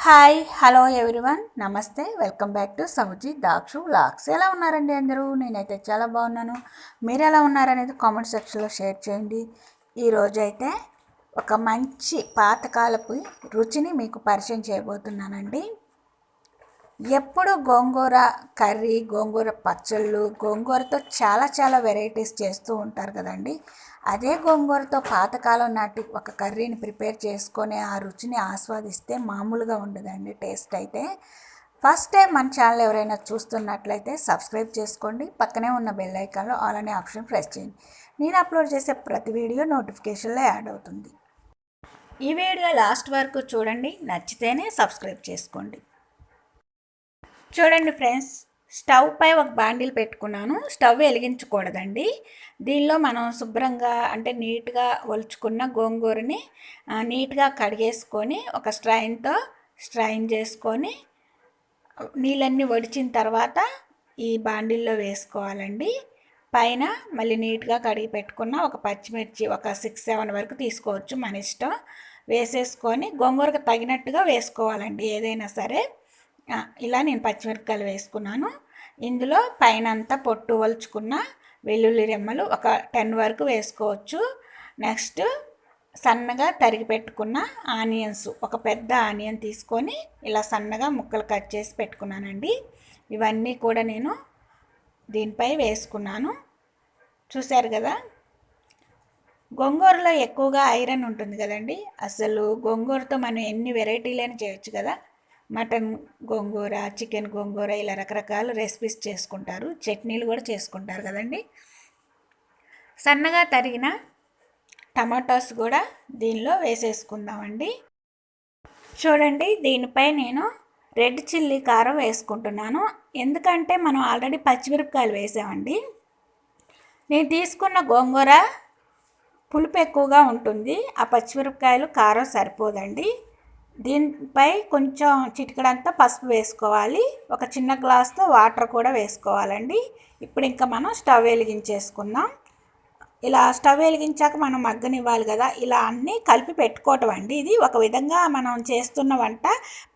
Hi hello everyone నమస్తే welcome back to Souji Dakshu vlogs. ఎలా ఉన్నారండి అందరూ? నేనైతే చాలా బాగున్నాను. మీరు ఎలా ఉన్నారనేది కామెంట్ సెక్షన్లో షేర్ చేయండి. ఈరోజు అయితే ఒక మంచి పాతకాలపు రుచిని మీకు పరిచయం చేయబోతున్నానండి. ఎప్పుడు గోంగూర కర్రీ, గోంగూర పచ్చళ్ళు, గోంగూరతో చాలా వెరైటీస్ చేస్తూ ఉంటారు కదండి. అదే గోంగూరతో పాతకాలం నాటి ఒక కర్రీని ప్రిపేర్ చేసుకొని ఆ రుచిని ఆస్వాదిస్తే మామూలుగా ఉండదండి టేస్ట్ అయితే. ఫస్ట్ టైం మన ఛానల్ ఎవరైనా చూస్తున్నట్లయితే సబ్స్క్రైబ్ చేసుకోండి. పక్కనే ఉన్న బెల్ ఐకాన్లో ఆల్ అనే ఆప్షన్ ప్రెస్ చేయండి. నేను అప్లోడ్ చేసే ప్రతి వీడియో నోటిఫికేషన్లో యాడ్ అవుతుంది. ఈ వీడియో లాస్ట్ వరకు చూడండి, నచ్చితేనే సబ్స్క్రైబ్ చేసుకోండి. చూడండి ఫ్రెండ్స్, స్టవ్ పై ఒక బాండిల్ పెట్టుకున్నాను. స్టవ్ వెలిగించకూడదండి. దీనిలో మనం శుభ్రంగా అంటే నీట్గా ఒలుచుకున్న గోంగూరని నీట్గా కడిగేసుకొని ఒక స్ట్రైన్తో స్ట్రైన్ చేసుకొని నీళ్ళన్నీ వడిచిన తర్వాత ఈ బాండిల్లో వేసుకోవాలండి. పైన మళ్ళీ నీట్గా కడిగి పెట్టుకున్న ఒక పచ్చిమిర్చి ఒక 6-7 వరకు తీసుకోవచ్చు, మన ఇష్టం. వేసేసుకొని గోంగూరకు తగినట్టుగా వేసుకోవాలండి ఏదైనా సరే. ఇలా నేను పచ్చిమిరపకాయలు వేసుకున్నాను. ఇందులో పైన అంతా పొట్టు వలుచుకున్న వెల్లుల్లి రెమ్మలు ఒక 10 వరకు వేసుకోవచ్చు. నెక్స్ట్ సన్నగా తరిగి పెట్టుకున్న ఆనియన్స్, ఒక పెద్ద ఆనియన్ తీసుకొని ఇలా సన్నగా ముక్కలు కట్ చేసి పెట్టుకున్నానండి. ఇవన్నీ కూడా నేను దీనిపై వేసుకున్నాను. చూశారు కదా, గోంగూరలో ఎక్కువగా ఐరన్ ఉంటుంది కదండి. అసలు గోంగూరతో మనం ఎన్ని వెరైటీలైనా చేయొచ్చు కదా. మటన్ గోంగూర, చికెన్ గోంగూర, ఇలా రకరకాల రెసిపీస్ చేసుకుంటారు. చట్నీలు కూడా చేసుకుంటారు కదండి. సన్నగా తరిగిన టమాటాస్ కూడా దీనిలో వేసేసుకుందామండి. చూడండి, దీనిపై నేను రెడ్ చిల్లీ కారం వేసుకుంటున్నాను. ఎందుకంటే మనం ఆల్రెడీ పచ్చిమిరపకాయలు వేసామండి. నేను తీసుకున్న గోంగూర పులుపు ఎక్కువగా ఉంటుంది, ఆ పచ్చిమిరపకాయలు కారం సరిపోదండి. దీనిపై కొంచెం చిటికడంతా పసుపు వేసుకోవాలి. ఒక చిన్న గ్లాస్తో వాటర్ కూడా వేసుకోవాలండి. ఇప్పుడు ఇంకా మనం స్టవ్ వెలిగించేసుకుందాం. ఇలా స్టవ్ వెలిగించాక మనం మగ్గనివ్వాలి కదా. ఇలా అన్నీ కలిపి పెట్టుకోవటం అండి. ఇది ఒక విధంగా మనం చేస్తున్న వంట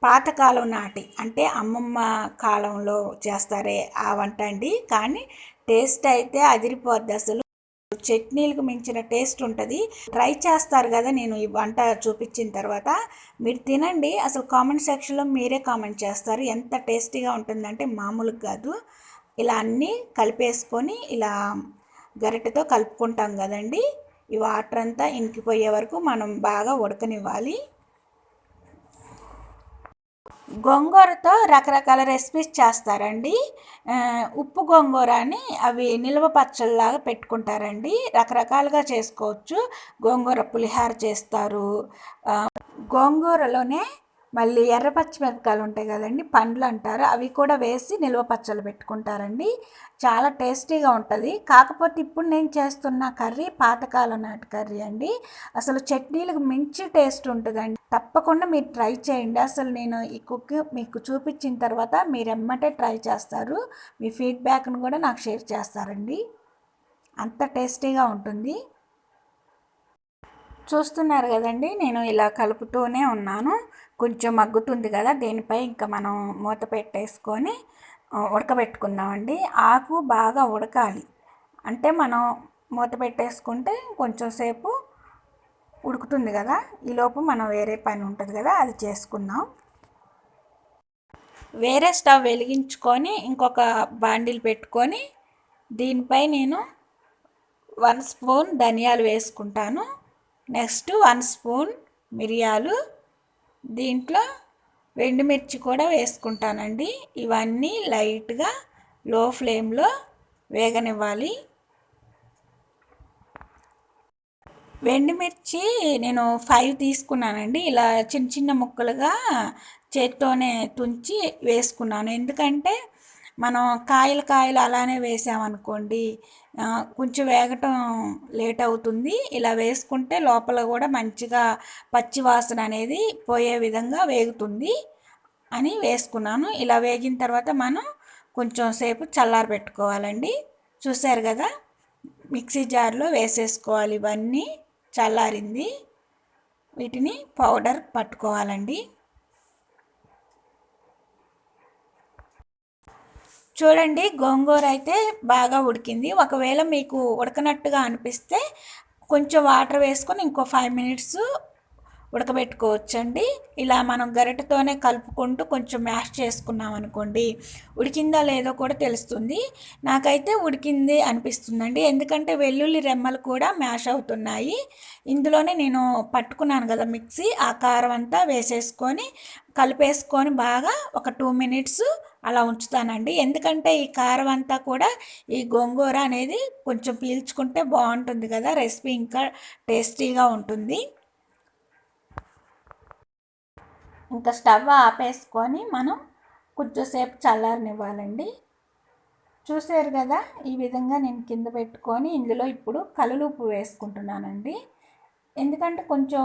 పాతకాలం నాటి, అంటే అమ్మమ్మ కాలంలో చేస్తారే ఆ వంట అండి. కానీ టేస్ట్ అయితే అదిరిపోద్ది. అసలు చట్నీలకు మించిన టేస్ట్ ఉంటుంది. ట్రై చేస్తారు కదా నేను ఈ వంట చూపించిన తర్వాత. మీరు తినండి, అసలు కామెంట్ సెక్షన్లో మీరే కామెంట్ చేస్తారు ఎంత టేస్టీగా ఉంటుందంటే మామూలుగా కాదు. ఇలా అన్నీ కలిపేసుకొని ఇలా గరిటెతో కలుపుకుంటాం కదండి. ఈ వాటర్ అంతా ఇంకిపోయే వరకు మనం బాగా ఉడకనివ్వాలి. గోంగూరతో రకరకాల రెసిపీస్ చేస్తారండి. ఉప్పు గోంగూర అని అవి నిల్వ పచ్చళ్ళలాగా పెట్టుకుంటారండి. రకరకాలుగా చేసుకోవచ్చు. గోంగూర పులిహార చేస్తారు. గోంగూరలోనే మళ్ళీ ఎర్ర పచ్చిమిరపకాయలు ఉంటాయి కదండి, పండ్లు అంటారు, అవి కూడా వేసి నిల్వ పచ్చళ్ళు పెట్టుకుంటారండి. చాలా టేస్టీగా ఉంటుంది. కాకపోతే ఇప్పుడు నేను చేస్తున్న కర్రీ పాతకాలం నాటి కర్రీ అండి. అసలు చట్నీలకు మించి టేస్ట్ ఉంటుందండి. తప్పకుండా మీరు ట్రై చేయండి. అసలు నేను ఈ కుక్ మీకు చూపించిన తర్వాత మీరు ఎమ్మటే ట్రై చేస్తారు. మీ ఫీడ్బ్యాక్ను కూడా నాకు షేర్ చేస్తారండి. అంత టేస్టీగా ఉంటుంది. చూస్తున్నారు కదండి, నేను ఇలా కలుపుతూనే ఉన్నాను. కొంచెం మగ్గుతుంది కదా, దీనిపై ఇంకా మనం మూత పెట్టేసుకొని ఉడకబెట్టుకుందామండి. ఆకు బాగా ఉడకాలి, అంటే మనం మూత పెట్టేసుకుంటే కొంచెం సేపు ఉడుకుతుంది కదా. ఈలోపు మనం వేరే పని ఉంటుంది కదా, అది చేసుకుందాం. వేరే స్టవ్ వెలిగించుకొని ఇంకొక బాండిల్ పెట్టుకొని దీనిపై నేను 1 స్పూన్ ధనియాలు వేసుకుంటాను. నెక్స్ట్ 1 స్పూన్ మిరియాలు, దీంట్లో ఎండుమిర్చి కూడా వేసుకుంటానండి. ఇవన్నీ లైట్గా లో ఫ్లేమ్లో వేగనివ్వాలి. ఎండుమిర్చి నేను 5 తీసుకున్నానండి. ఇలా చిన్న చిన్న ముక్కలుగా చేత్తోనే తుంచి వేసుకున్నాను. ఎందుకంటే మనం కాయలు అలానే వేసామనుకోండి, కొంచెం వేగటం లేట్ అవుతుంది. ఇలా వేసుకుంటే లోపల కూడా మంచిగా పచ్చి వాసన అనేది పోయే విధంగా వేగుతుంది అని వేసుకున్నాను. ఇలా వేగిన తర్వాత మనం కొంచెం సేపు చల్లారి పెట్టుకోవాలండి. చూశారు కదా, మిక్సీ జార్లో వేసేసుకోవాలి. ఇవన్నీ చల్లారింది, వీటిని పౌడర్ పట్టుకోవాలండి. చూడండి, గోంగూర అయితే బాగా ఉడికింది. ఒకవేళ మీకు ఉడకనట్టుగా అనిపిస్తే కొంచెం వాటర్ వేసుకొని ఇంకో 5 మినిట్స్ ఉడకబెట్టుకోవచ్చండి. ఇలా మనం గరిటెతోనే కలుపుకుంటూ కొంచెం మ్యాష్ చేసుకున్నాం అనుకోండి, ఉడికిందా లేదో కూడా తెలుస్తుంది. నాకైతే ఉడికింది అనిపిస్తుందండి, ఎందుకంటే వెల్లుల్లి రెమ్మలు కూడా మ్యాష్ అవుతున్నాయి. ఇందులోనే నేను పట్టుకున్నాను కదా మిక్సీ, ఆ కారం అంతా వేసేసుకొని కలిపేసుకొని బాగా ఒక 2 మినిట్స్ అలా ఉంచుతానండి. ఎందుకంటే ఈ కారం అంతా కూడా ఈ గోంగూర అనేది కొంచెం పీల్చుకుంటే బాగుంటుంది కదా, రెసిపీ ఇంకా టేస్టీగా ఉంటుంది. ఇంకా స్టవ్ ఆపేసుకొని మనం కొంచెంసేపు చల్లారనివ్వాలండి. చూసారు కదా, ఈ విధంగా నేను కింద పెట్టుకొని ఇందులో ఇప్పుడు కల్లుప్పు వేసుకుంటున్నానండి. ఎందుకంటే కొంచెం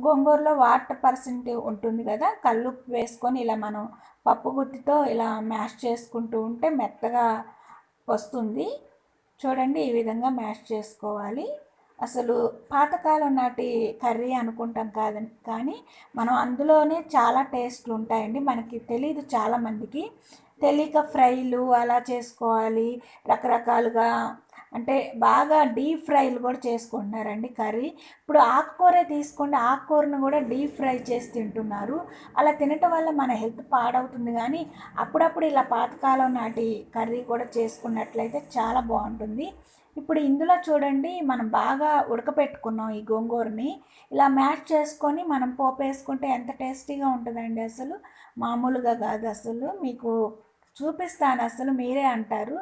గోంగూరలో వాటర్ పర్సెంట్ ఉంటుంది కదా, కల్లుప్పు వేసుకొని ఇలా మనం పప్పు గుత్తితో ఇలా మ్యాష్ చేసుకుంటూ ఉంటే మెత్తగా వస్తుంది. చూడండి, ఈ విధంగా మ్యాష్ చేసుకోవాలి. అసలు పాతకాలం నాటి కర్రీ అనుకుంటాం కాదని, కానీ మనం అందులోనే చాలా టేస్ట్లు ఉంటాయండి. మనకి తెలీదు, చాలామందికి తెలియక ఫ్రైలు అలా చేసుకోవాలి రకరకాలుగా, అంటే బాగా డీప్ ఫ్రైలు కూడా చేసుకుంటున్నారండి కర్రీ. ఇప్పుడు ఆకుకూర తీసుకోండి, ఆకుకూరను కూడా డీప్ ఫ్రై చేసి తింటున్నారు. అలా తినటం వల్ల మన హెల్త్ పాడవుతుంది. కానీ అప్పుడప్పుడు ఇలా పాతకాలం నాటి కర్రీ కూడా చేసుకున్నట్లయితే చాలా బాగుంటుంది. ఇప్పుడు ఇందులో చూడండి, మనం బాగా ఉడకపెట్టుకున్నాం ఈ గోంగూరని, ఇలా మ్యాష్ చేసుకొని మనం పోపు వేసుకుంటే ఎంత టేస్టీగా ఉంటుందండి. అసలు మామూలుగా కాదు. అసలు మీకు చూపిస్తాను, అసలు మీరే అంటారు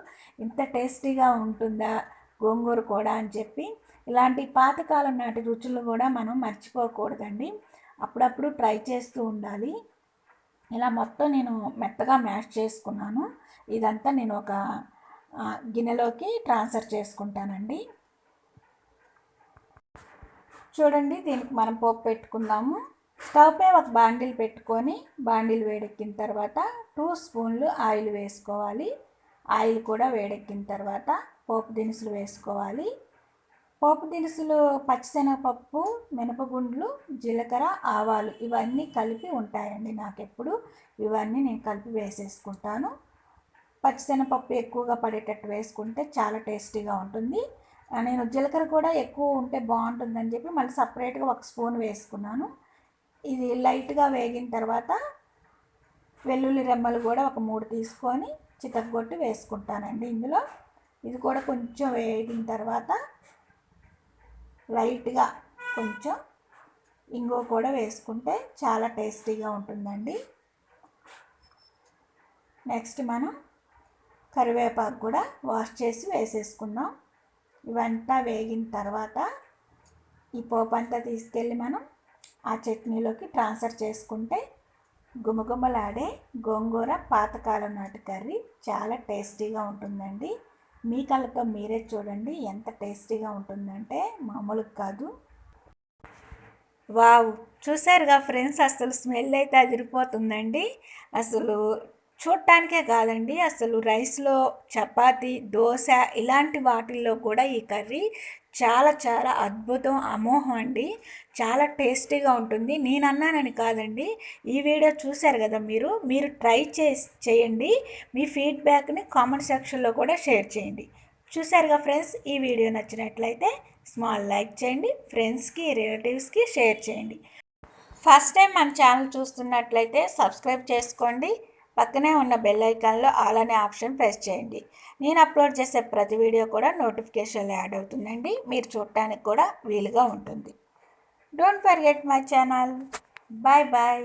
ఇంత టేస్టీగా ఉంటుందా గోంగూర కూడా అని చెప్పి. ఇలాంటి పాతకాలం నాటి రుచులు కూడా మనం మర్చిపోకూడదండి, అప్పుడప్పుడు ట్రై చేస్తూ ఉండాలి. ఇలా మొత్తం నేను మెత్తగా మ్యాష్ చేసుకున్నాను. ఇదంతా నేను ఒక గిన్నెలోకి ట్రాన్స్ఫర్ చేసుకుంటానండి. చూడండి, దీనికి మనం పోపు పెట్టుకుందాము. స్టవ్ పై ఒక బాండిల్ పెట్టుకొని బాండిల్ వేడెక్కిన తర్వాత 2 స్పూన్లు ఆయిల్ వేసుకోవాలి. ఆయిల్ కూడా వేడెక్కిన తర్వాత పోపు దినుసులు వేసుకోవాలి. పోపు దినుసులు పచ్చిశనగపప్పు, మినపగుండ్లు, జీలకర్ర, ఆవాలు ఇవన్నీ కలిపి ఉంటాయండి నాకెప్పుడు. ఇవన్నీ నేను కలిపి వేసేసుకుంటాను. పచ్చిశనగపప్పు ఎక్కువగా పడేటట్టు వేసుకుంటే చాలా టేస్టీగా ఉంటుంది. నేను జీలకర్ర కూడా ఎక్కువ ఉంటే బాగుంటుందని చెప్పి మళ్ళీ సపరేట్గా 1 స్పూన్ వేసుకున్నాను. ఇది లైట్గా వేగిన తర్వాత వెల్లుల్లి రెమ్మలు కూడా ఒక 3 తీసుకొని చితగ్గొట్టి వేసుకుంటానండి ఇందులో. ఇది కూడా కొంచెం వేగిన తర్వాత లైట్గా కొంచెం ఇంగువ కూడా వేసుకుంటే చాలా టేస్టీగా ఉంటుందండి. నెక్స్ట్ మనం కరివేపాకు కూడా వాష్ చేసి వేసేసుకుందాం. ఇవంతా వేగిన తర్వాత ఈ పోపు అంతా తీసుకెళ్ళి మనం ఆ చట్నీలోకి ట్రాన్స్ఫర్ చేసుకుంటే గుమగుమలాడే గోంగూర పాతకాలం నాటి కర్రీ చాలా టేస్టీగా ఉంటుందండి. మీ కళ్ళతో మీరే చూడండి ఎంత టేస్టీగా ఉంటుందంటే మామూలుగా కాదు. వావ్, చూసారుగా ఫ్రెండ్స్, అసలు స్మెల్ అయితే అదిరిపోతుందండి. అసలు చూడటానికే కాదండి, అసలు రైస్లో, చపాతి, దోశ ఇలాంటి వాటిల్లో కూడా ఈ కర్రీ చాలా చాలా అద్భుతం, అమోఘం అండి. చాలా టేస్టీగా ఉంటుంది. నేను అన్నానని కాదండి, ఈ వీడియో చూశారు కదా మీరు ట్రై చేయండి. మీ ఫీడ్బ్యాక్ని కామెంట్ సెక్షన్లో కూడా షేర్ చేయండి. చూశారుగా ఫ్రెండ్స్, ఈ వీడియో నచ్చినట్లయితే స్మాల్ లైక్ చేయండి, ఫ్రెండ్స్కి, రిలేటివ్స్కి షేర్ చేయండి. ఫస్ట్ టైం మన ఛానల్ చూస్తున్నట్లయితే సబ్స్క్రైబ్ చేసుకోండి. పక్కనే ఉన్న బెల్ ఐకాన్లో ఆల్ అనే ఆప్షన్ ప్రెస్ చేయండి. నేను అప్లోడ్ చేసే ప్రతి వీడియో కూడా నోటిఫికేషన్లో యాడ్ అవుతుందండి, మీరు చూడటానికి కూడా వీలుగా ఉంటుంది. Don't forget my channel. Bye bye.